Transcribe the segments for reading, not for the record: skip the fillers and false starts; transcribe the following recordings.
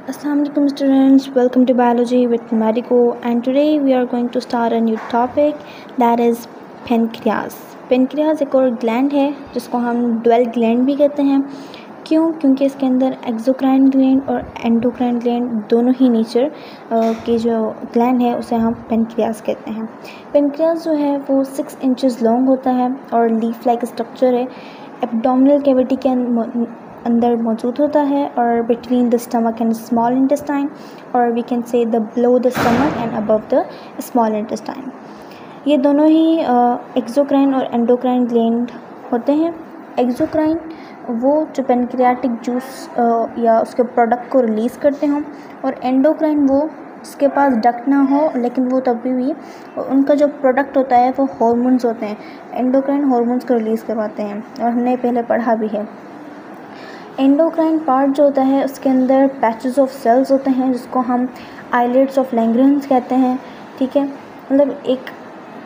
Assalamualaikum students, welcome to biology with Marico, and today we are going to start a new topic that is pancreas. Pancreas एक और gland है जिसको हम dwell gland भी कहते हैं। क्यों? क्योंकि इसके अंदर एक्सोक्राइन ग्लैंड और एंडोक्राइन ग्लैंड दोनों ही नेचर के जो ग्लैंड है उसे हम पेनक्रियास कहते हैं। पेनक्रियास जो है वो 6 इंचेस लॉन्ग होता है और लीफ लाइक स्ट्रक्चर है, एब्डोमिनल कैविटी के अंदर मौजूद होता है और between the stomach and small intestine, और we can say the below the stomach and above the small intestine. ये दोनों ही एक्सोक्राइन और एंडोक्राइन ग्लैंड होते हैं। एक्सोक्राइन वो जो पेनक्रियाटिक जूस या उसके प्रोडक्ट को रिलीज़ करते हों, और एंडोक्राइन वो उसके पास डक्ट ना हो लेकिन वो तभी भी उनका जो प्रोडक्ट होता है वो हार्मोन्स होते हैं। एंडोक्राइन हार्मोन्स को रिलीज़ करवाते हैं और हमने पहले पढ़ा भी है। एंडोक्राइन पार्ट जो होता है उसके अंदर पैचेस ऑफ सेल्स होते हैं जिसको हम आइलेट्स ऑफ लैंगरेंस कहते हैं। ठीक है, मतलब एक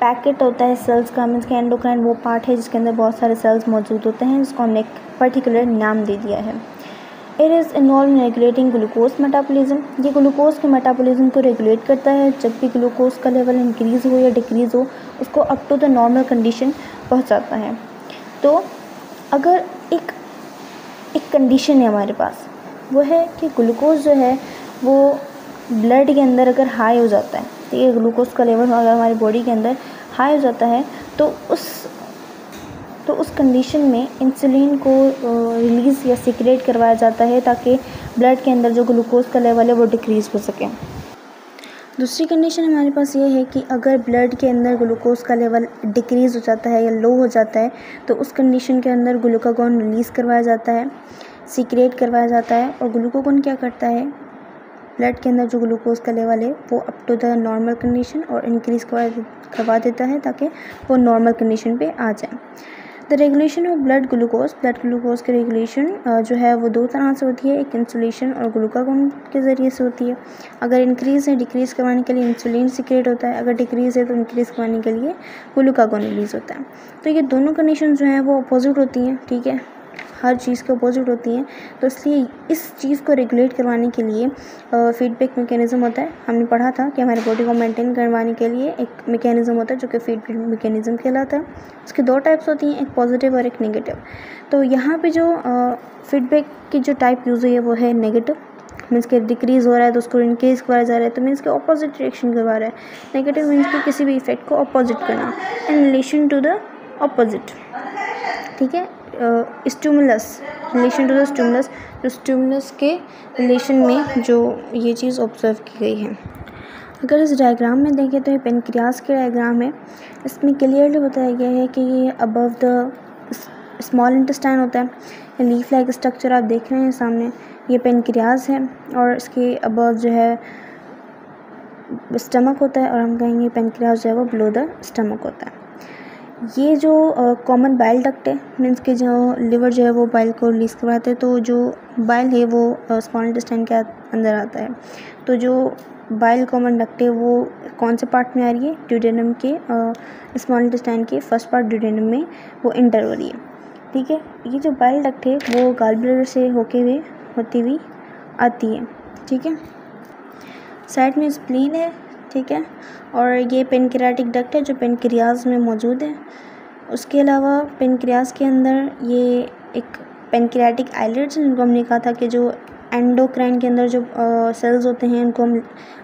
पैकेट होता है सेल्स का, मीन्स के एंडोक्राइन वो पार्ट है जिसके अंदर बहुत सारे सेल्स मौजूद होते हैं जिसको हमने एक पर्टिकुलर नाम दे दिया है। It is involve in regulating glucose metabolism. ये ग्लूकोज के मेटाबॉलिज्म को रेगुलेट करता है। जब भी ग्लूकोज का लेवल इंक्रीज़ हो या डिक्रीज़ हो उसको up to the normal condition पहुंचाता है। तो अगर एक कंडीशन है हमारे पास, वो है कि ग्लूकोज जो है वो ब्लड के अंदर अगर हाई हो जाता है, तो ये ग्लूकोज का लेवल अगर हमारी बॉडी के अंदर हाई हो जाता है तो उस कंडीशन में इंसुलिन को रिलीज़ या सिक्रेट करवाया जाता है ताकि ब्लड के अंदर जो ग्लूकोज का लेवल है वो डिक्रीज़ हो सके। दूसरी कंडीशन हमारे पास ये है कि अगर ब्लड के अंदर ग्लूकोज का लेवल डिक्रीज़ हो जाता है या लो हो जाता है तो उस कंडीशन के अंदर ग्लूकागॉन रिलीज़ करवाया जाता है, सीक्रेट करवाया जाता है। और ग्लूकागॉन क्या करता है, ब्लड के अंदर जो ग्लूकोज का लेवल है वो up to the normal condition और इंक्रीज़ करवा देता है ताकि वो नॉर्मल कंडीशन पे आ जाए। The regulation of blood glucose की रेगुलेशन जो है वो दो तरह से होती है, एक इंसुलेशन और ग्लूकागॉन के ज़रिए से होती है। अगर इंक्रीज़ है डिक्रीज़ करवाने के लिए इंसुलिन सिक्रेट होता है, अगर डिक्रीज़ है तो इंक्रीज़ करवाने के लिए ग्लूकागॉन रिलीज़ होता है। तो ये दोनों कंडीशन जो हैं वो अपोजिट होती हैं। ठीक है, हर चीज़ के अपोजिट होती हैं, तो इसलिए इस चीज़ को रेगुलेट करवाने के लिए फीडबैक मैकेनिज़्म होता है। हमने पढ़ा था कि हमारे बॉडी को मेंटेन करवाने के लिए एक मैकेनिज़्म होता है जो कि फीडबैक मैकेनिज़्म कहलाता है। उसकी दो टाइप्स होती हैं, एक पॉजिटिव और एक नेगेटिव। तो यहाँ पे जो फीडबैक की जो टाइप यूज़ हुई है वो है नेगेटिव, मीन्स के डिक्रीज़ हो रहा है तो उसको इंक्रीज़ करवाया जा रहा है, तो मीन्स के ऑपोजिट रिएक्शन करवा रहा है। नेगेटिव मीन्स कि किसी भी इफेक्ट को अपोजिट करना in relation to the opposite. ठीक है, stimulus relation to the stimulus, जो स्टिमुलस के रिलेशन में जो ये चीज़ ऑब्जर्व की गई है। अगर इस डायग्राम में देखें तो ये पेनक्रियास के डायग्राम है। इसमें क्लियरली बताया गया है कि ये अबव द स्मॉल इंटेस्टाइन होता है। लीफ लाइक स्ट्रक्चर आप देख रहे हैं सामने, ये पेनक्रियास है और इसके अबव जो है स्टमक होता है, और हम कहेंगे पेनक्रियास जो है वो बिलो द स्टमक होता है। ये जो कॉमन बाइल डक्ट है, मीन्स कि जो लिवर जो है वो बाइल को रिलीज़ करवाते हैं, तो जो बाइल है वो स्मॉल इंटेस्टाइन के अंदर आता है। तो जो बाइल कॉमन डक्ट है वो कौन से पार्ट में आ रही है, ड्यूडेनम के स्मॉल इंटेस्टाइन के फर्स्ट पार्ट ड्यूडेनम में वो इंटर हो रही है। ठीक है, ये जो बाइल डक्ट है वो गॉल ब्लैडर से होती हुई आती है। ठीक है, साइड में स्प्लीन है। ठीक है, और ये पेनक्रियाटिक डक्ट है जो पेनक्रियास में मौजूद है। उसके अलावा पेनक्रियास के अंदर ये एक पेनक्रियाटिक आइलेट्स हैं जिनको हमने कहा था कि जो एंडोक्राइन के अंदर जो सेल्स होते हैं उनको हम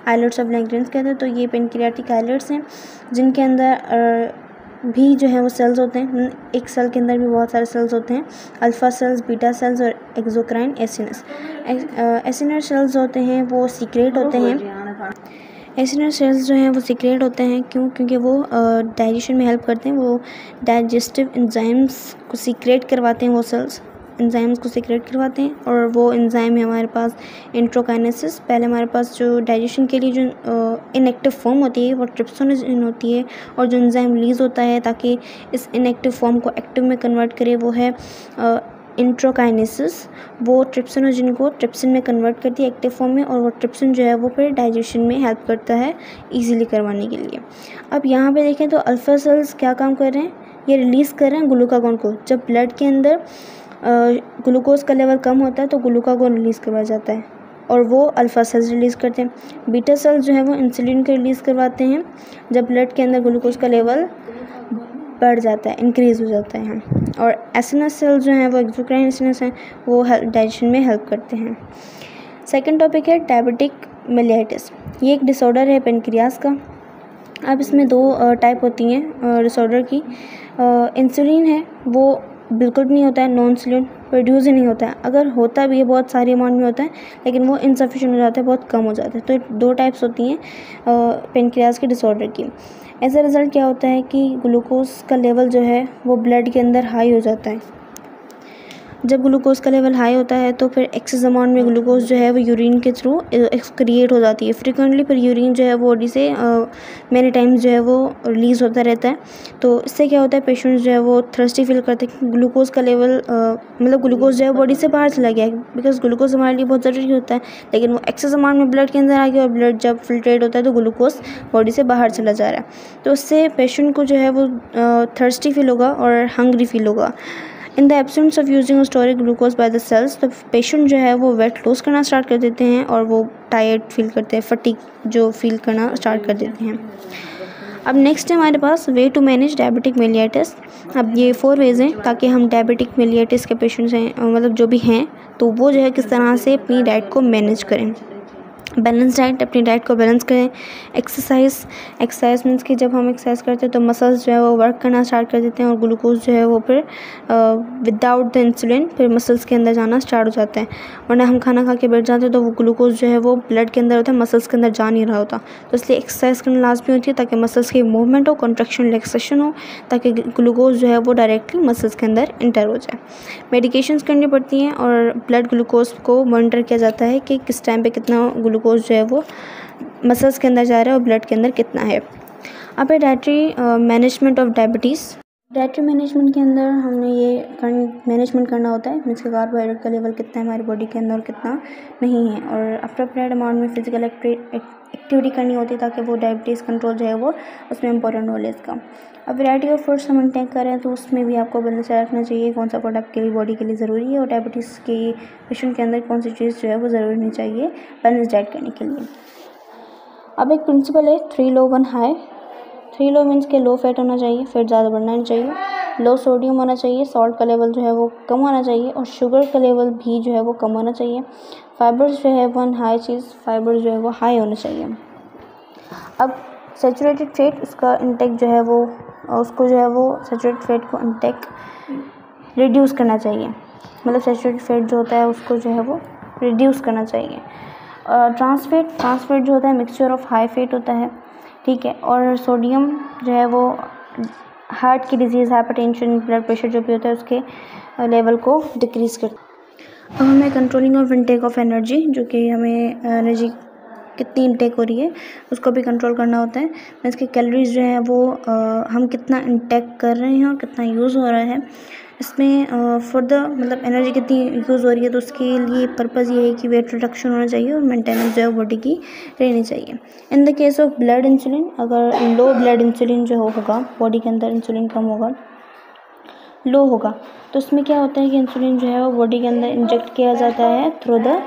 आइलेट्स ऑफ लैंगरेंस कहते हैं। तो ये पेनक्रियाटिक आइलेट्स हैं जिनके अंदर भी जो है वो सेल्स होते हैं। एक सेल के अंदर भी बहुत सारे सेल्स होते हैं, अल्फ़ा सेल्स, बीटा सेल्स और एक्सोक्राइन एसिनस। एसिनस सेल्स होते हैं वो सीक्रेट होते हैं। एसिनस सेल्स जो हैं वो सीक्रेट होते हैं, क्योंकि वो डाइजेशन में हेल्प करते हैं। वो डाइजेस्टिव एंजाइम्स को सीक्रेट करवाते हैं, वो सेल्स एंजाइम्स को सीक्रेट करवाते हैं। और वो एंजाइम है हमारे पास एंट्रोकाइनेसिस। पहले हमारे पास जो डाइजेशन के लिए जो इनएक्टिव फॉर्म होती है वो ट्रिप्सिनोजन होती है, और जो एंजाइम रिलीज़ होता है ताकि इस इनएक्टिव फॉर्म को एक्टिव में कन्वर्ट करे वो है इंट्रोकाइनेसिस। वो ट्रिप्सिनोजन को ट्रिप्सिन में कन्वर्ट करती है एक्टिव फॉर्म में, और वो ट्रिप्सिन जो है वो फिर डाइजेशन में हेल्प करता है इजीली करवाने के लिए। अब यहाँ पे देखें तो अल्फ़ा सेल्स क्या काम कर रहे हैं, ये रिलीज़ कर रहे हैं ग्लूकागॉन को। जब ब्लड के अंदर ग्लूकोज का लेवल कम होता है तो ग्लूकागॉन रिलीज़ करवाया जाता है। और वो अल्फ़ा सेल्स रिलीज़ करते हैं। बीटा सेल्स जो है वो इंसुलिन को रिलीज़ करवाते हैं जब ब्लड के अंदर ग्लूकोज का लेवल बढ़ जाता है, इंक्रीज़ हो जाता है। और एसएनएस सेल्स जो हैं वो एक्सोक्राइन एसएनएस हैं, वो डाइजेशन में हेल्प करते हैं। सेकंड टॉपिक है डायबिटिक मेलियाइटिस। ये एक डिसऑर्डर है पेनक्रियास का। अब इसमें दो टाइप होती हैं डिसऑर्डर की। इंसुलिन है वो बिल्कुल भी नहीं होता है, नॉन इंसुलिन प्रोड्यूस ही नहीं होता है। अगर होता भी है बहुत सारी अमाउंट में होता है, लेकिन वो इनसफिशिएंट हो जाता है, बहुत कम हो जाता है। तो दो टाइप्स होती हैं पेनक्रियास के डिसऑर्डर की। एज अ रिज़ल्ट क्या होता है कि ग्लूकोज का लेवल जो है वो ब्लड के अंदर हाई हो जाता है। जब ग्लूकोज का लेवल हाई होता है तो फिर एक्सेस अमाउंट में ग्लूकोज जो है वो यूरिन के थ्रू एक्सक्रिएट हो जाती है फ्रिक्वेंटली। फिर यूरिन जो है बॉडी से मैनी टाइम्स जो है वो रिलीज़ होता रहता है। तो इससे क्या होता है, पेशेंट जो है वो थर्स्टी फील करते हैं कि ग्लूकोज का लेवल मतलब ग्लूकोज जो है बॉडी से बाहर चला गया है, बिकॉज ग्लूकोज हमारे लिए बहुत ज़रूरी होता है, लेकिन वो एक्सेस अमाउंट में ब्लड के अंदर आ गया और ब्लड जब फिल्ट्रेट होता है तो ग्लूकोज बॉडी से बाहर चला जा रहा है। तो उससे पेशेंट को जो है वो थर्स्टी फील होगा और हंग्री फील होगा। In the absence of using storage glucose by the cells, तो पेशेंट जो है वो वेट लॉस करना स्टार्ट कर देते हैं और वो टायर्ड फील करते हैं, फटीग जो फील करना स्टार्ट कर देते हैं। अब नेक्स्ट है हमारे पास वे टू मैनेज डायबिटिक मेलियाइटिस। अब ये 4 वेज़ हैं ताकि हम डायबिटिक मेलियाइटिस के पेशेंट्स हैं मतलब जो भी हैं, तो वो जो है किस तरह से अपनी डाइट को मैनेज करें। बैलेंस डाइट, अपनी डाइट को बैलेंस करें। एक्सरसाइज मीन्स कि जब हम एक्सरसाइज करते हैं तो मसल्स जो है वो वर्क करना स्टार्ट कर देते हैं और ग्लूकोज जो है वो फिर विदाउट द इंसुलिन फिर मसल्स के अंदर जाना स्टार्ट हो जाता है। वरना हम खाना खा के बैठ जाते हैं तो वो ग्लूकोज जो है वो ब्लड के अंदर होता है, मसल्स के अंदर जा नहीं रहा होता। तो इसलिए एक्सरसाइज करना लाजमी होती है ताकि मसल्स की मूवमेंट हो, कॉन्ट्रैक्शन रिलैक्सेशन हो, ताकि ग्लूकोज जो है वो डायरेक्टली मसल्स के अंदर इंटर हो जाए। मेडिकेशंस करनी पड़ती हैं और ब्लड ग्लूकोज को मॉनिटर किया जाता है कि किस टाइम पे कितना ग्लूकोज जो है वो मसल्स के अंदर जा रहा है और ब्लड के अंदर कितना है। अब है dietary management of diabetes. Dietary management के अंदर हमें ये मैनेजमेंट करना होता है मीन्स कि कार्बोहाइड्रेट का लेवल कितना है हमारी बॉडी के अंदर और कितना नहीं है, और अप्रोप्रिएट अमाउंट में फिजिकल एक्टिविटी करनी होती है ताकि वो डायबिटीज़ कंट्रोल जो है वो उसमें इंपॉर्टेंट रोल है इसका। अब वैरायटी ऑफ फूड्स हम इंटेक करें तो उसमें भी आपको बैलेंस रखना चाहिए कौन सा फूड आपके लिए बॉडी के लिए ज़रूरी है और डायबिटीज़ के पेशेंट के अंदर कौन सी चीज़ जो है वो ज़रूरी नहीं चाहिए बैलेंस डाइट करने के लिए। अब एक प्रिंसिपल है 3 लो 1 हाई। 3 लो मीन्स के लो फैट होना चाहिए, फैट ज़्यादा बढ़ना नहीं चाहिए, लो सोडियम होना चाहिए, सॉल्ट का लेवल जो है वो कम होना चाहिए और शुगर का लेवल भी जो है वो कम होना चाहिए। फाइबर्स जो है वन हाई चीज़, फाइबर जो है वो हाई होना चाहिए। अब सैचुरेटेड फैट उसका इंटेक जो है वो उसको जो है वो सैचुरेटेड फैट को इंटेक रिड्यूस करना चाहिए, मतलब सैचुरेटेड फैट जो होता है उसको जो है वो रिड्यूस करना चाहिए। ट्रांस फैट जो होता है मिक्सचर ऑफ हाई फैट होता है, ठीक है, और सोडियम जो है वो हार्ट की डिजीज़, हाइपरटेंशन, ब्लड प्रेशर जो भी होता है उसके लेवल को डिक्रीज़ करता है। अब हमें controlling of intake of energy, जो कि हमें एनर्जी कितनी इनटेक हो रही है उसको भी कंट्रोल करना होता है। इसके कैलोरीज जो है वो हम कितना इनटेक कर रहे हैं और कितना यूज़ हो रहा है इसमें फॉर द मतलब एनर्जी कितनी यूज़ हो रही है, तो उसके लिए पर्पज़ ये है कि वेट रिडक्शन होना चाहिए और मेंटेनेंस जो है बॉडी की रहनी चाहिए। In the case of blood insulin, अगर लो ब्लड इंसुलिन जो होगा बॉडी के अंदर इंसुलिन कम होगा, लो होगा, तो उसमें क्या होता है कि इंसुलिन जो है वो बॉडी के अंदर इंजेक्ट किया जाता है थ्रू द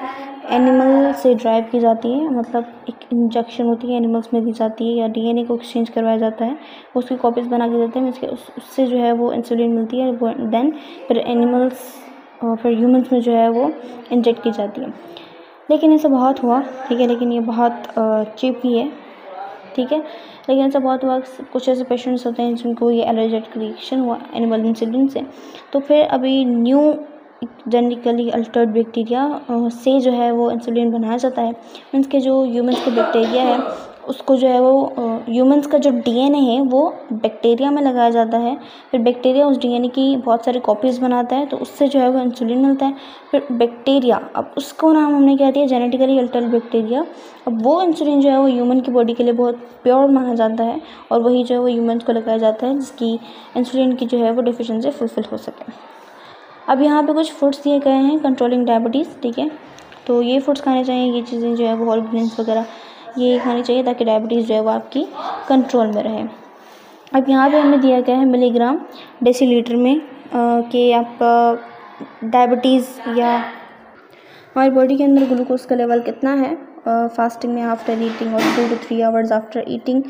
एनिमल से ड्राइव की जाती है, मतलब एक इंजेक्शन होती है एनिमल्स में दी जाती है या डीएनए को एक्सचेंज करवाया जाता है, उसकी कॉपीज़ बना के देते हैं, उससे जो है वो इंसुलिन मिलती है, देन फिर एनिमल्स और फिर ह्यूमंस में जो है वो इंजेक्ट की जाती है। लेकिन ऐसा बहुत हुआ, ठीक है, लेकिन ये बहुत चीप ही है, ठीक है, लेकिन ऐसा बहुत हुआ कुछ ऐसे पेशेंट्स होते हैं जिनको ये एलर्जेटिक रिएक्शन हुआ एनिमल इंसुलिन से, तो फिर अभी न्यू जेनेटिकली अल्टर्ड बैक्टीरिया से जो है वो इंसुलिन बनाया जाता है। मीन्स के जो ह्यूमंस के बैक्टीरिया है उसको जो है वो ह्यूमंस का जो डीएनए है वो बैक्टीरिया में लगाया जाता है, फिर बैक्टीरिया उस डीएनए की बहुत सारी कॉपीज़ बनाता है, तो उससे जो है वो इंसुलिन मिलता है। फिर बैक्टीरिया, अब उसको नाम हमने क्या दिया, जेनेटिकली अल्टर्ड बैक्टीरिया। अब वो इंसुलिन जो है वो ह्यूमन की बॉडी के लिए बहुत प्योर माना जाता है और वही जो है वो ह्यूमंस को लगाया जाता है जिसकी इंसुलिन की जो है वो डिफिशिएंसी फुलफिल हो सके। अब यहाँ पे कुछ फूड्स दिए गए हैं कंट्रोलिंग डायबिटीज़, ठीक है, तो ये फूड्स खाने चाहिए, ये चीज़ें जो है वो होल ग्रेन्स वगैरह ये खानी चाहिए ताकि डायबिटीज़ जो है वो आपकी कंट्रोल में रहे। अब यहाँ पे हमें दिया गया है मिलीग्राम डेसीलीटर में कि आपका डायबिटीज़ या हमारी बॉडी के अंदर ग्लूकोज का लेवल कितना है फास्टिंग में, आफ्टर ईटिंग और 2 to 3 hours after eating.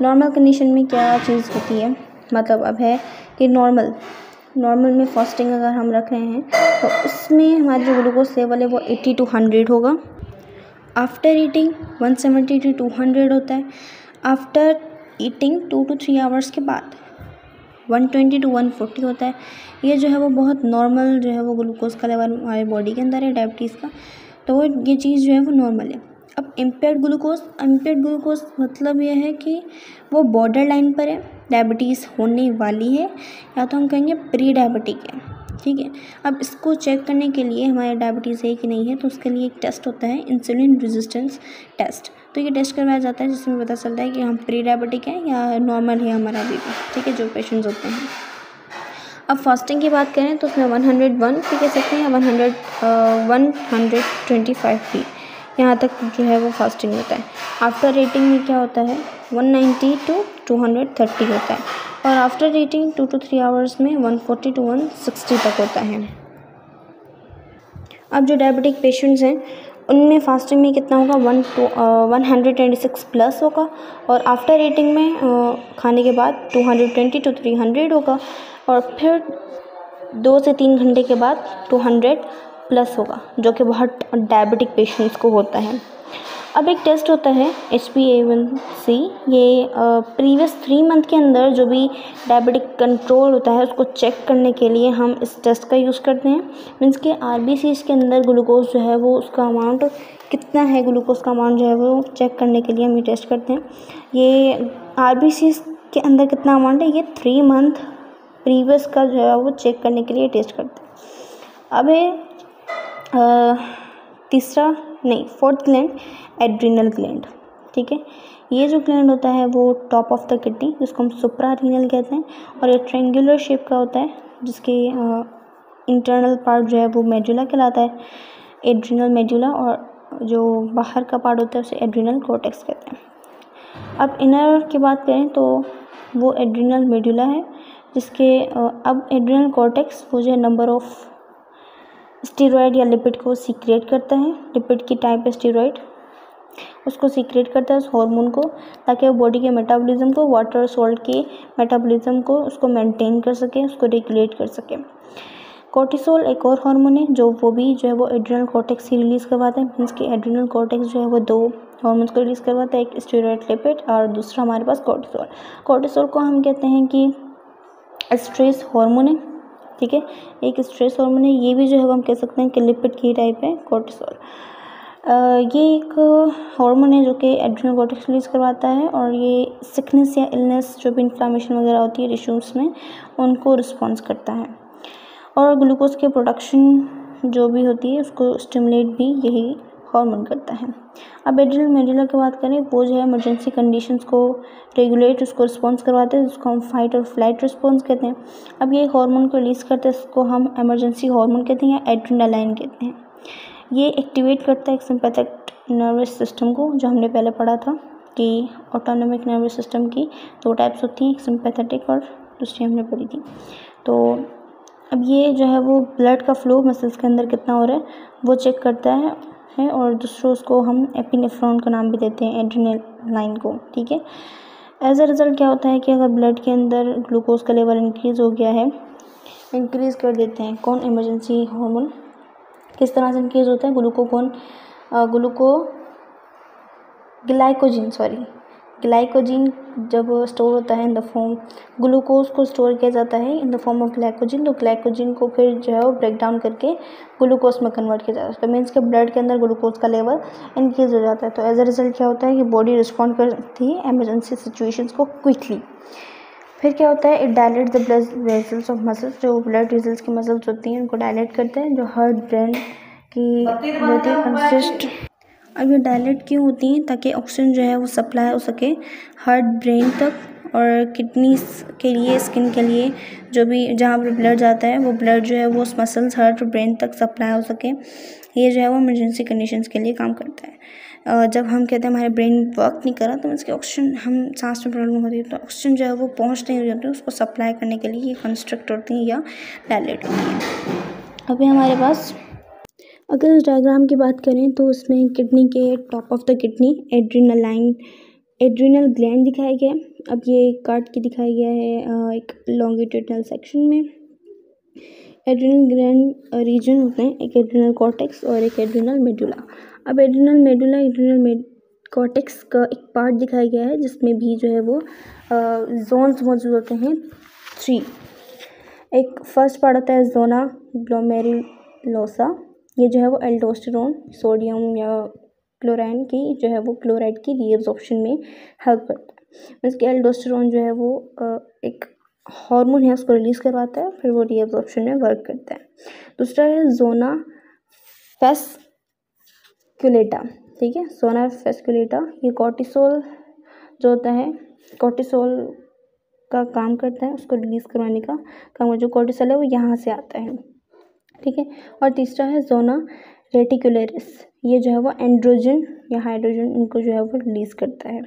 Normal condition में क्या चीज़ होती है, मतलब अब है कि नॉर्मल में फास्टिंग अगर हम रख रहे हैं तो उसमें हमारा जो ग्लूकोज लेवल है वो 80 to 100 होगा। आफ्टर ईटिंग 170 to 200 होता है। आफ्टर ईटिंग 2 to 3 आवर्स के बाद 120 to 140 होता है। ये जो है वो बहुत नॉर्मल जो है वो ग्लूकोज का लेवल हमारे बॉडी के अंदर है डायबिटीज़ का, तो वो ये चीज़ जो है वो नॉर्मल है। अब इम्पेयर्ड ग्लूकोज मतलब ये है कि वो बॉर्डर लाइन पर है, डायबिटीज़ होने वाली है, या तो हम कहेंगे प्री डायबिटिक है, ठीक है। अब इसको चेक करने के लिए हमारे डायबिटीज़ है कि नहीं है, तो उसके लिए एक टेस्ट होता है इंसुलिन रेजिस्टेंस टेस्ट। तो ये टेस्ट करवाया जाता है जिसमें पता चलता है कि हम प्री डायबिटिक हैं या नॉर्मल है हमारा बीपी, ठीक है, जो पेशेंट्स होते हैं। अब फास्टिंग की बात करें तो उसमें 101 भी कह सकते हैं, 125 भी, यहाँ तक जो है वो फास्टिंग होता है। आफ्टर ईटिंग में क्या होता है, 190 to 230 होता है, और आफ्टर ईटिंग 2 to 3 आवर्स में 140 to 160 तक होता है। अब जो डायबिटिक पेशेंट्स हैं उनमें फास्टिंग में कितना होगा, 126 प्लस होगा, और आफ्टर ईटिंग में खाने के बाद 220 to 300 होगा, और फिर 2 से 3 घंटे के बाद 200 प्लस होगा, जो कि बहुत डायबिटिक पेशेंट्स को होता है। अब एक टेस्ट होता है HbA1c, ये प्रीवियस 3 मंथ के अंदर जो भी डायबिटिक कंट्रोल होता है उसको चेक करने के लिए हम इस टेस्ट का यूज़ करते हैं। मीन्स कि RBCs के अंदर ग्लूकोज जो है वो उसका अमाउंट कितना है, ग्लूकोज का अमाउंट जो है वो चेक करने के लिए हम ये टेस्ट करते हैं। ये RBCs के अंदर कितना अमाउंट है, ये 3 मंथ प्रीवियस का जो है वो चेक करने के लिए टेस्ट करते हैं। अब है फोर्थ ग्लैंड, एड्रिनल ग्लैंड, ठीक है। ये जो ग्लैंड होता है वो टॉप ऑफ द किडनी, जिसको हम सुप्रारीनल कहते हैं, और ये ट्रायंगुलर शेप का होता है, जिसके इंटरनल पार्ट जो है वो मेडुला कहलाता है, एड्रिनल मेडुला, और जो बाहर का पार्ट होता है उसे एड्रिनल कॉर्टेक्स कहते हैं। अब इनर की बात करें तो वो एड्रिनल मेडुला है, जिसके अब एड्रिनल कॉर्टेक्स वो जो है नंबर ऑफ स्टेरॉयड या लिपिड को सीक्रेट करता है, लिपिड की टाइप है स्टेरॉयड, उसको सीक्रेट करता है उस हार्मोन को, ताकि वो बॉडी के मेटाबॉलिज्म को, वाटर सॉल्ट के मेटाबॉलिज्म को उसको मेंटेन कर सके, उसको रेगुलेट कर सके। कोर्टिसोल एक और हार्मोन है जो जो है वो एड्रिनल कॉर्टेक्स ही रिलीज़ करवाता है। मीन्स कि एड्रिनल कॉर्टेक्स जो है वो 2 हार्मोन्स को रिलीज़ करवाता है, एक स्टेरॉयड लिपिड और दूसरा हमारे पास कोर्टिसोल। कोर्टिसोल को हम कहते हैं कि स्ट्रेस हार्मोन है, ठीक है, एक स्ट्रेस हार्मोन है। ये भी जो है वो हम कह सकते हैं कि लिपिड की टाइप है कोर्टिसोल। ये एक हार्मोन है जो कि एड्रिनल कॉर्टेक्स रिलीज़ करवाता है, और ये सिकनेस या इलनेस जो भी इन्फ्लामेशन वगैरह होती है टिश्यूज़ में उनको रिस्पॉन्स करता है, और ग्लूकोज के प्रोडक्शन जो भी होती है उसको स्टिमुलेट भी यही हार्मोन करता है। अब एड्रिनल मेडुला की बात करें, वो जो है इमरजेंसी कंडीशंस को रेगुलेट, उसको रिस्पॉन्स करवाते हैं, जिसको हम फाइट और फ्लाइट रिस्पॉन्स कहते हैं। अब ये हार्मोन को रिलीज़ करते हैं, इसको हम इमरजेंसी हार्मोन कहते हैं या एड्रेनालाइन कहते हैं। ये एक्टिवेट करता है एक सिंपैथिक नर्वस सिस्टम को, जो हमने पहले पढ़ा था कि ऑटोनोमिक नर्वस सिस्टम की 2 टाइप्स होती हैं, एक सिंपैथेटिक और दूसरी हमने पढ़ी थी। तो अब ये जो है वो ब्लड का फ्लो मसल्स के अंदर कितना हो रहा है वो चेक करता है, और दूसरों उसको हम एपिनेफ्रॉन का नाम भी देते हैं, एड्रेनालाइन को, ठीक है। एज अ रिज़ल्ट क्या होता है कि अगर ब्लड के अंदर ग्लूकोज का लेवल इंक्रीज़ हो गया है, इंक्रीज़ कर देते हैं कौन, इमरजेंसी हार्मोन। किस तरह से इंक्रीज़ होता है, ग्लाइकोजिन जब स्टोर होता है इन द फॉर्म, ग्लूकोज को स्टोर किया जाता है in the form of glycogen, तो ग्लाइकोजिन को फिर जो है वो ब्रेक डाउन करके ग्लूकोज में कन्वर्ट किया जाता है। तो मीन्स के ब्लड के अंदर ग्लूकोज का लेवल इंक्रीज़ हो जाता है। तो एज अ रिज़ल्ट क्या होता है कि बॉडी रिस्पॉन्ड करती है एमरजेंसी सिचुएशंस को क्विकली। फिर क्या होता है, it dilate the blood vessels of muscles, जो ब्लड वेसल्स की मसल्स होती हैं उनको डायलेट करते हैं, जो हार्ट ब्रेन की होती है कंसिस्ट। अब ये डायलेट क्यों होती हैं, ताकि ऑक्सीजन जो है वो सप्लाई हो सके हार्ट ब्रेन तक, और किडनीज के लिए, स्किन के लिए, जो भी जहाँ पर ब्लड जाता है वो ब्लड जो है वो उस मसल्स हार्ट और ब्रेन तक सप्लाई हो सके। ये जो है वो इमरजेंसी कंडीशंस के लिए काम करता है। जब हम कहते हैं हमारे ब्रेन वर्क नहीं कर रहा, तो इसके ऑक्सीजन, हम सांस में प्रॉब्लम होती है तो ऑक्सीजन जो है वो पहुँच नहीं रही होती, उसको सप्लाई करने के लिए ये कंस्ट्रक्ट होती हैं या डायलेट होती हैं। अभी हमारे पास अगर इस डायग्राम की बात करें तो उसमें किडनी के top of the kidney adrenal gland दिखाया गया है। अब ये काट के दिखाया गया है एक लॉन्गिट्यूडनल सेक्शन में। एड्रिनल ग्लैंड रीजन होते हैं, एक एड्रिनल कॉर्टेक्स और एक एड्रिनल मेडुला। अब एड्रिनल कॉर्टेक्स का एक पार्ट दिखाया गया है जिसमें भी जो है वो जोन्स मौजूद होते हैं 3। एक फर्स्ट पार्ट होता है जोना ग्लोमेरुलोसा, ये जो है वो एल्डोस्टेरोन, सोडियम या क्लोराइन की जो है वो क्लोराइड की रीअब्जॉर्प्शन में हेल्प करता है। मीन्स कि एल्डोस्टेरोन जो है वो एक हार्मोन है, उसको रिलीज करवाता है, फिर वो रीअब्जॉर्प्शन में वर्क करता है। दूसरा है जोना फेस्कुलेटा, ठीक है, जोना फेस्कुलेटा, ये कॉर्टिसोल जो होता है, कॉर्टिसोल का काम करता है, उसको रिलीज करवाने का काम, जो कॉर्टिसोल है वो यहाँ से आता है, ठीक है। और तीसरा है जोना रेटिकुलरिस, ये जो है वो एंड्रोजन या हाइड्रोजन इनको जो है वो रिलीज करता है,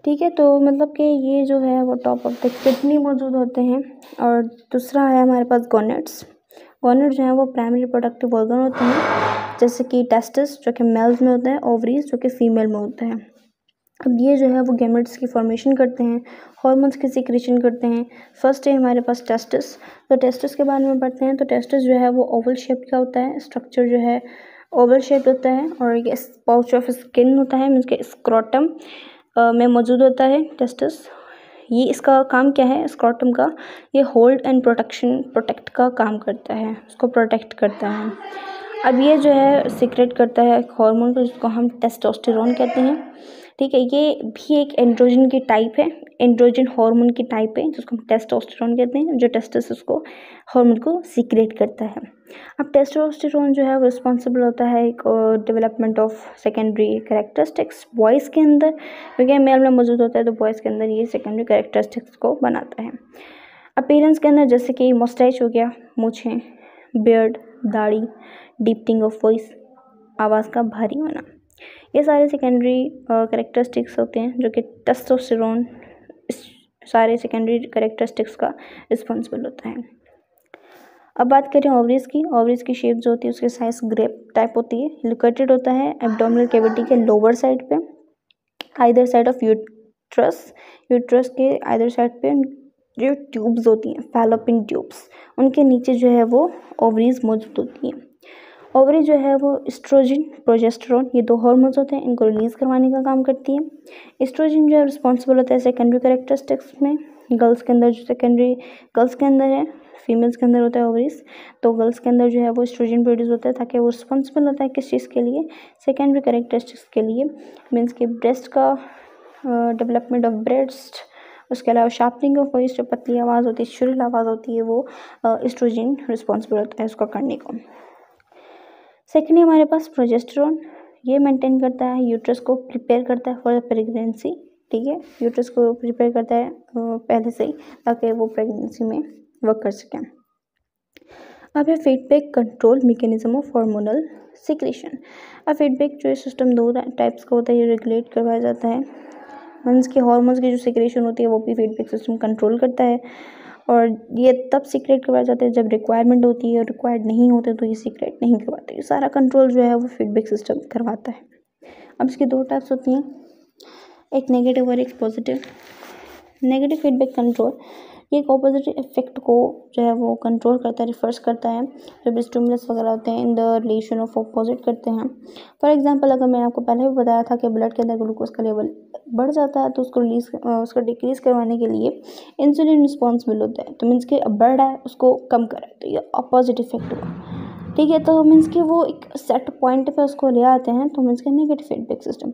ठीक है। तो मतलब कि ये जो है वो टॉप ऑफ द किडनी मौजूद होते हैं। और दूसरा है हमारे पास गोनेट्स। गोनेट जो है वो प्राइमरी रिप्रोडक्टिव ऑर्गन होते हैं, जैसे कि टेस्टिस जो कि मेल्स में होता है, ओवरीज जो कि फीमेल में होता है। अब ये जो है वो गैमेट्स की फॉर्मेशन करते हैं, हॉर्मोन्स की सिक्रेशन करते हैं। फर्स्ट है हमारे पास टेस्टिस। तो टेस्टिस के बारे में पढ़ते हैं। तो टेस्टिस जो है वो ओवल शेप का होता है, स्ट्रक्चर जो है ओवल शेप होता है, और ये पाउच ऑफ स्किन होता है, मीन्स के स्क्रोटम में मौजूद होता है टेस्टिस। ये इसका काम क्या है स्क्रोटम का, ये होल्ड एंड प्रोटेक्ट का काम करता है, उसको प्रोटेक्ट करता है। अब ये जो है सीक्रेट करता है हार्मोन को, जिसको हम टेस्टोस्टेरोन कहते हैं, ठीक है। ये भी एक एंड्रोजन की टाइप है, एंड्रोजन हार्मोन की टाइप है, जिसको हम टेस्टोस्टेरोन कहते हैं, जो टेस्टिस को हार्मोन को सीक्रेट करता है। अब टेस्टोस्टेरोन जो है वो रिस्पॉन्सिबल होता है एक development of secondary characteristics boys के अंदर, क्योंकि मेल में मौजूद होता है, तो बॉयज़ के अंदर ये सेकेंडरी कैरेक्टरिस्टिक्स को बनाता है। अपीयरेंस के अंदर जैसे कि मस्टैच हो गया, मूछें, बियर्ड, दाढ़ी, डीपनिंग ऑफ वॉइस, आवाज़ का भारी होना, ये सारे सेकेंडरी कैरेक्टरिस्टिक्स होते हैं जो कि टेस्टोस्टेरोन सारे सेकेंडरी कैरेक्टरिस्टिक्स का रिस्पॉन्सिबल होता है। अब बात करें ओवरीज की। ओवरीज की शेप जो होती है उसकी साइज ग्रेप टाइप होती है, लोकेटेड होता है एब्डोमिनल कैविटी के लोअर साइड पे, आइदर साइड ऑफ यूट्रस के आइदर साइड पे जो ट्यूब्स होती हैं फैलोपियन ट्यूब्स, उनके नीचे जो है वो ओवरीज मौजूद होती हैं। ओवरी जो है वो एस्ट्रोजन प्रोजेस्टेरोन, ये 2 हार्मोन्स होते हैं, इनको रिलीज करवाने का काम करती है। एस्ट्रोजन जो है रिस्पॉन्सिबल होता है सेकेंडरी कैरेक्टरिस्टिक्स में, गर्ल्स के अंदर जो सेकेंडरी गर्ल्स के अंदर है, फीमेल्स के अंदर होता है ओवरीज, तो गर्ल्स के अंदर जो है वो एस्ट्रोजन प्रोड्यूस होता है, ताकि वो रिस्पॉन्सिबल होता है किस चीज़ के लिए, सेकेंडरी कैरेक्टरिस्टिक्स के लिए, मीन्स कि ब्रेस्ट का डेवलपमेंट ऑफ ब्रेस्ट, उसके अलावा शार्पनिंग ऑफ वॉइस, जो पतली आवाज़ होती है, शुरिल आवाज़ होती है, वो एस्ट्रोजन रिस्पॉन्सिबल होता है उसको करने को। सेकेंडली हमारे पास प्रोजेस्टेरोन, ये मेंटेन करता है यूट्रस को, प्रिपेयर करता है फॉर प्रेगनेंसी, ठीक है, यूट्रस को प्रिपेयर करता है पहले से ही, ताकि वो प्रेगनेंसी में वर्क कर सकें। अब है feedback control mechanism of hormonal secretion. अब फीडबैक जो सिस्टम 2 टाइप्स का होता है, ये रेगुलेट करवाया जाता है, मीन्स के हार्मोन्स की जो सिक्रेशन होती है वो भी फीडबैक सिस्टम कंट्रोल करता है, और ये तब सीक्रेट करवाया जाता है जब रिक्वायरमेंट होती है, और रिक्वायर्ड नहीं होते तो ये सीक्रेट नहीं करवाते। ये सारा कंट्रोल जो है वो फीडबैक सिस्टम करवाता है। अब इसकी 2 टाइप्स होती हैं, एक नेगेटिव और एक पॉजिटिव। नेगेटिव फीडबैक कंट्रोल ये एक ऑपोजिट इफेक्ट को जो है वो कंट्रोल करता है, रिफर्स करता है, जब स्टिमुलस वगैरह होते हैं in the relation of opposite करते हैं। फॉर एग्जांपल, अगर मैंने आपको पहले भी बताया था कि ब्लड के अंदर ग्लूकोज का लेवल बढ़ जाता है, तो उसको डिक्रीज़ करवाने के लिए इंसुलिन रिस्पॉन्सिबल होता है, तो मीन्स कि बढ़ रहा है उसको कम करा, तो ये अपोजिट इफेक्ट हुआ, ठीक है। तो मीन्स कि वो एक सेट पॉइंट पे उसको ले आते हैं, तो मीन्स कि negative feedback system.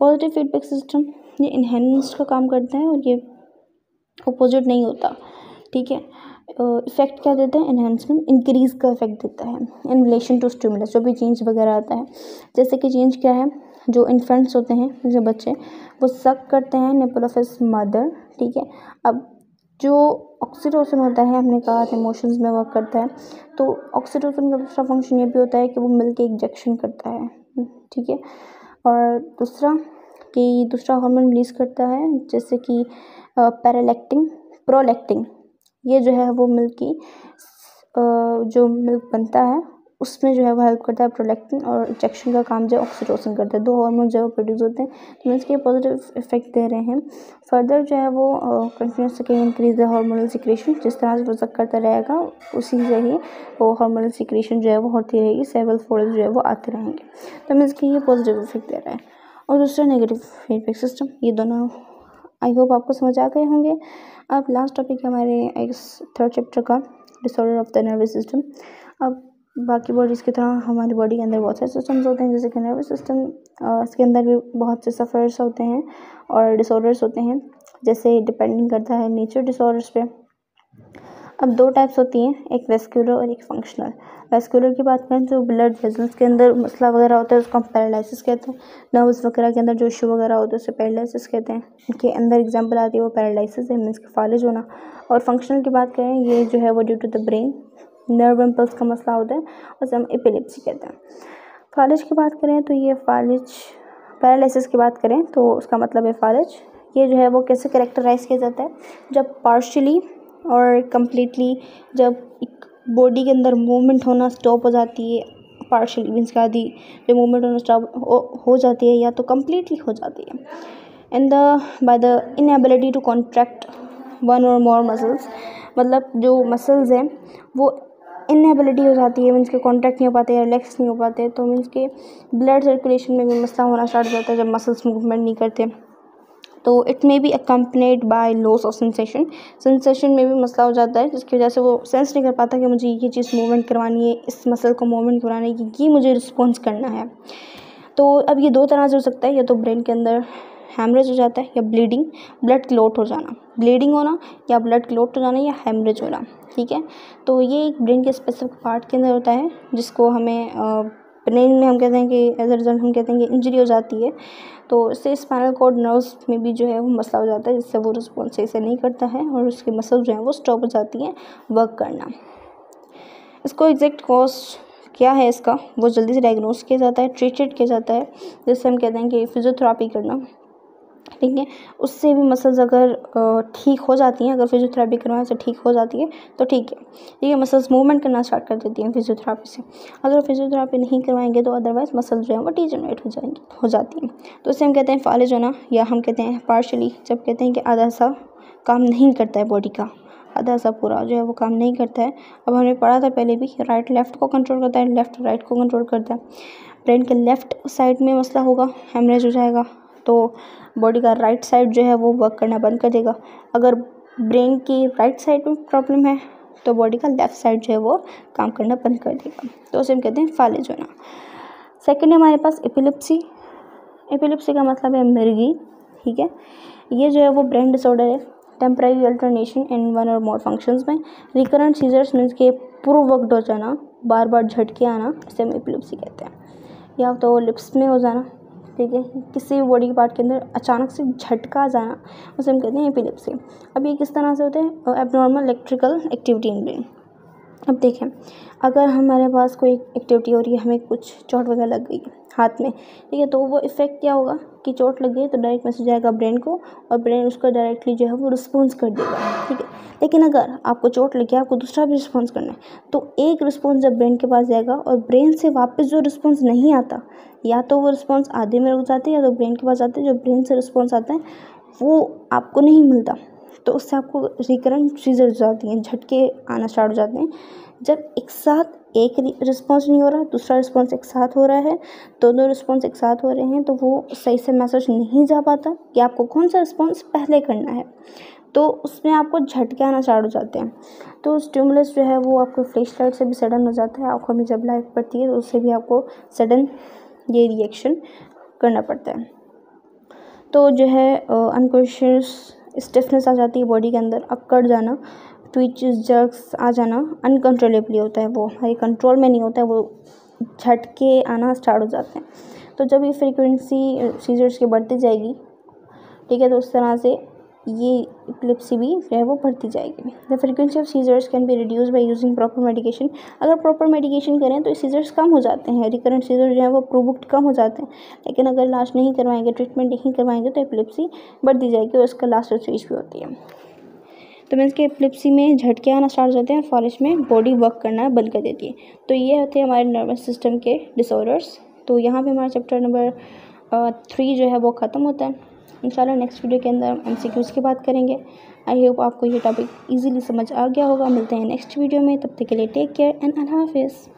Positive feedback system ये इन्हेंस्ड का काम करता है, और ये अपोजिट नहीं होता, ठीक है। इफेक्ट क्या देते हैं, एनहेंसमेंट, इंक्रीज का इफेक्ट देता है इन रिलेशन टू स्टिमुलस, जो भी चेंज वगैरह आता है। जैसे कि चेंज क्या है, जो इन्फेंट्स होते हैं, जो बच्चे, वो सक करते हैं निपल ऑफ हिज मदर, ठीक है। अब जो ऑक्सीटोसिन होता है, हमने कहा था इमोशंस में वर्क करता है, तो ऑक्सीटोसिन का दूसरा फंक्शन ये भी होता है कि वो मिल्क इंजेक्शन करता है, ठीक है। और दूसरा हार्मोन रिलीज करता है, जैसे कि प्रोलैक्टिन, ये जो है वो मिल्क की जो मिल्क बनता है उसमें जो है वो हेल्प करता है प्रोलैक्टिन, और इंजेक्शन का काम जो है ऑक्सीटोसिन करता है। 2 हार्मोन जो है वो प्रोड्यूस होते हैं, तो मीन्स के पॉजिटिव इफेक्ट दे रहे हैं। फर्दर जो है वो continuous increase the hormonal secretion, जिस तरह से वो करता रहेगा उसी से ही वो हार्मोनल सिक्रेशन जो है वो होती रहेगी, सेवरल फोल्ड जो है वो आते रहेंगे। तो मीन्स कि ये पॉजिटिव इफेक्ट दे रहा है। और दूसरा नेगेटिव फीडबैक सिस्टम, ये दोनों आई होप आपको समझ आ गए होंगे। अब लास्ट टॉपिक है हमारे थर्ड चैप्टर का, disorder of the nervous system. अब बाकी बॉडीज़ की तरह हमारी बॉडी के अंदर बहुत सारे सिस्टम्स होते हैं, जैसे कि नर्वस सिस्टम, इसके अंदर भी बहुत से सफ़र्स होते हैं और डिसऑर्डर्स होते हैं, जैसे डिपेंडिंग करता है नेचर डिसऑर्डर्स पे। अब 2 टाइप्स होती हैं, एक वेस्कुलर और एक फंक्शनल। वेस्कुलर की बात करें तो ब्लड वेसल्स के अंदर मसला वगैरह होता है, उसको हम पैरालिसिस कहते हैं। नर्व्स वगैरह के अंदर जो इशू वगैरह होता है उसे पैरालिसिस कहते हैं। इनके अंदर एग्जांपल आती है वो पैरालिसिस है, मीन्स फालिज होना। और फंक्शनल की बात करें, ये जो है वो due to the brain nerve impulse का मसला होता है, उसे हम एपिलेप्सी कहते हैं। फालिज की बात करें तो ये फालिज, पैरालिसिस की बात करें तो उसका मतलब है फालिज। ये जो है वो कैसे कैरेक्टराइज किया जाता है, जब पार्शियली और कम्प्लीटली जब एक बॉडी के अंदर मूवमेंट होना स्टॉप हो जाती है, पार्शियली मीन्स का आधी जो मूवमेंट होना स्टॉप हो जाती है या तो कम्प्लीटली हो जाती है, and by the inability to contract one or more muscles, मतलब जो मसल्स हैं वो इनएबिलिटी हो जाती है, मीन्स के कॉन्ट्रैक्ट नहीं हो पाते, रिलैक्स नहीं हो पाते, तो मीन्स के ब्लड सर्कुलेशन में भी मसला होना स्टार्ट हो जाता है जब मसल्स मूवमेंट नहीं करते। तो it may be accompanied by loss of sensation में भी मसला हो जाता है, जिसकी वजह से वो सेंस नहीं कर पाता कि मुझे ये चीज़ मूवमेंट करवानी है, इस मसल को मूवमेंट करवाना है, कि ये मुझे रिस्पॉन्स करना है। तो अब ये 2 तरह से हो सकता है, या तो ब्रेन के अंदर हैमरेज हो जाता है या ब्लीडिंग, ब्लड क्लॉट हो जाना, ब्लीडिंग होना या ब्लड क्लॉट हो जाना या हैमरेज होना, ठीक है। तो ये एक ब्रेन के स्पेसिफिक पार्ट के अंदर होता है, जिसको हमें ब्रेन में हम कहते हैं कि एज अ रिजल्ट हम कहते हैं कि इंजरी हो जाती है। तो इससे स्पाइनल कॉर्ड नर्व्स में भी जो है वो मसला हो जाता है, जिससे वो रिस्पॉन्स सही से नहीं करता है और उसकी मसल जो है वो स्टॉप हो जाती है वर्क करना। इसको एग्जैक्ट कॉज क्या है इसका, वो जल्दी से डायग्नोस किया जाता है, ट्रीटेड किया जाता है, जिससे हम कहते हैं कि फिजियोथेरापी करना, ठीक है। उससे भी मसल्स अगर ठीक हो जाती हैं, अगर फिजियोथेरापी करवाने से ठीक हो जाती है तो ठीक है, ये मसल्स मूवमेंट करना स्टार्ट कर देती हैं फिजियोथेरापी से। अगर फिजियोथेरापी नहीं करवाएंगे तो अदरवाइज मसल्स जो है वो डीजनरेट हो जाती हैं, तो इससे हम कहते हैं फालिज होना, या हम कहते हैं पार्शली, जब कहते हैं कि आधा सा काम नहीं करता है बॉडी का, आधा सा पूरा जो है वो काम नहीं करता है। अब हमने पढ़ा था पहले भी, राइट लेफ्ट को कंट्रोल करता है, लेफ्ट राइट को कंट्रोल करता है। ब्रेन के लेफ्ट साइड में मसला होगा, हेमरेज हो जाएगा, तो बॉडी का राइट साइड जो है वो वर्क करना बंद कर देगा। अगर ब्रेन की राइट साइड में प्रॉब्लम है तो बॉडी का लेफ्ट साइड जो है वो काम करना बंद कर देगा, तो उसे हम कहते हैं फालिज होना। सेकेंड है हमारे पास एपिलेप्सी। एपिलेप्सी का मतलब है मिर्गी, ठीक है। ये जो है वो ब्रेन डिसऑर्डर है, temporary alternation in one or more functions में। रिकरेंट सीजर्स मीन्स के पूर्ववक्त हो जाना, बार बार झटके आना, इसे हम एपिलेप्सी कहते हैं। या तो लिप्स में हो जाना, ठीक है, किसी भी बॉडी पार्ट के अंदर अचानक से झटका आ जाना, उसे हम कहते हैं एपिलेप्सी। अब ये किस तरह से होते हैं, abnormal electrical activity in brain. अब देखें, अगर हमारे पास कोई एक्टिविटी हो रही है, हमें कुछ चोट वगैरह लग गई हाथ में, ठीक है, तो वो इफ़ेक्ट क्या होगा कि चोट लग गई तो डायरेक्ट मैसेज आएगा ब्रेन को, और ब्रेन उसका डायरेक्टली जो है वो रिस्पॉन्स कर देगा, ठीक है। लेकिन अगर आपको चोट लगी, आपको दूसरा भी रिस्पॉन्स करना है, तो एक रिस्पॉन्स जब ब्रेन के पास जाएगा और ब्रेन से वापस जो रिस्पॉन्स नहीं आता, या तो वो रिस्पॉन्स आधे में रुक जाते हैं या तो ब्रेन के पास आते हैं, जो ब्रेन से रिस्पॉन्स आता है वो आपको नहीं मिलता, तो उससे आपको रिकरेंट सीजर्स हो जाती हैं, झटके आना स्टार्ट हो जाते हैं। जब एक साथ एक रिस्पॉन्स नहीं हो रहा, दूसरा रिस्पॉन्स एक साथ हो रहा है, दोनों रिस्पॉन्स एक साथ हो रहे हैं, तो वो सही से मैसेज नहीं जा पाता कि आपको कौन सा रिस्पॉन्स पहले करना है, तो उसमें आपको झटके आना स्टार्ट हो जाते हैं। तो स्टिमुलस जो है वो आपको फ्लैश लाइट से भी सडन हो जाता है, आँखों में जब लाइट पड़ती है तो उससे भी आपको सडन ये रिएक्शन करना पड़ता है। तो जो है अनकॉन्शियस स्टिफनेस आ जाती है बॉडी के अंदर, अक्कड़ जाना, ट्विचेस जर्क्स आ जाना, अनकंट्रोलेबली होता है, वो हमारे कंट्रोल में नहीं होता है, वो झटके आना स्टार्ट हो जाते हैं। तो जब ये फ्रीक्वेंसी सीजर्स की बढ़ती जाएगी, ठीक है, तो उस तरह से ये एपिलेप्सी भी जो है वो बढ़ती जाएगी। The frequency of seizures can be reduce by using proper medication. अगर प्रॉपर मेडिकेशन करें तो सीजर्स कम हो जाते हैं, रिकरेंट सीजर जो है वो प्रोवोक्ड कम हो जाते हैं। लेकिन अगर इलाज नहीं करवाएंगे, ट्रीटमेंट नहीं करवाएंगे, तो एपिलेप्सी बढ़ती जाएगी और इसका लास्ट स्टेज भी होती है। तो मीन्स के एपिलेप्सी में झटके आना स्टार्ट हो जाते हैं और फॉरेस्ट में बॉडी वर्क करना बंद कर देती है। तो ये होते हैं हमारे नर्वस सिस्टम के डिसऑर्डर्स। तो यहाँ पे हमारा चैप्टर नंबर 3 जो है वो ख़त्म होता है। इंशाल्लाह नेक्स्ट वीडियो के अंदर हम MCQs की बात करेंगे। आई होप आपको ये टॉपिक ईजिली समझ आ गया होगा। मिलते हैं नेक्स्ट वीडियो में, तब तक के लिए टेक केयर एंड अल्लाह हाफिज़।